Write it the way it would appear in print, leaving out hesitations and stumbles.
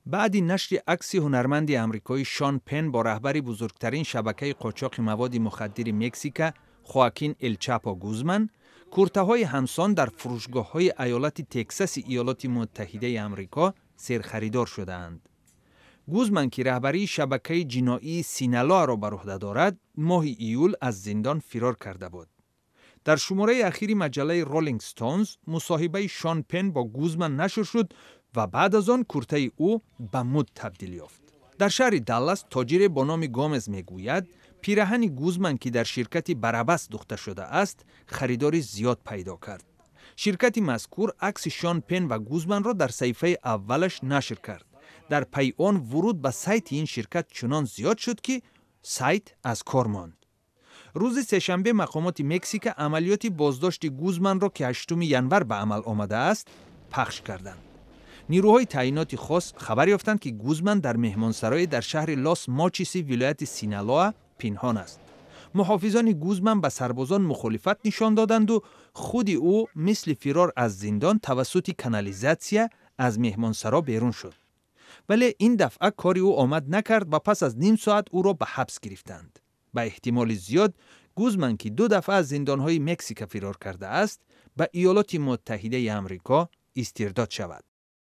بعد نشر عکس هنرمند آمریکایی شان پن با رهبر بزرگترین شبکه قاچاق مواد مخدر مکزیک خواکین ال چاپو گوزمن، کورتاهای همسان در فروشگاه‌های ایالت تگزاس ایالات متحده آمریکا سرخریدار شدند. گوزمن که رهبری شبکه جنایی سینالوا را بر عهده دارد، ماه ایول از زندان فرار کرده بود. در شماره اخیری مجله رولینگ استونز مصاحبه شان پن با گوزمن نشر شد و بعد از آن کورته او به مد تبدیل یافت. در شهر دالاس تاجر با نام گامز میگوید پیراهن گوزمن که در شرکت برابس دوخته شده است خریداری زیاد پیدا کرد. شرکت مذکور عکس شان پن و گوزمن را در صفحه اولش نشر کرد. در پی آن ورود به سایت این شرکت چنان زیاد شد که سایت از کار ماند. روز سه‌شنبه مقامات مکزیک عملیات بازداشت گوزمن را که 8 ژانویه به عمل آمده است پخش کردند. نیروهای تعیینات خاص خبر یافتند که گوزمن در مهمانسرای در شهر لاس ماچیسی ولایت سینالوا پنهان است. محافظان گوزمن به سربازان مخالفت نشان دادند و خود او مثل فرار از زندان توسط کانالیزاسیا از مهمانسرا بیرون شد. ولی این دفعه کاری او آمد نکرد و پس از نیم ساعت او را به حبس گرفتند. به احتمال زیاد گوزمن که 2 دفعه از زندانهای مکزیک فرار کرده است به ایالات متحده آمریکا استرداد شود.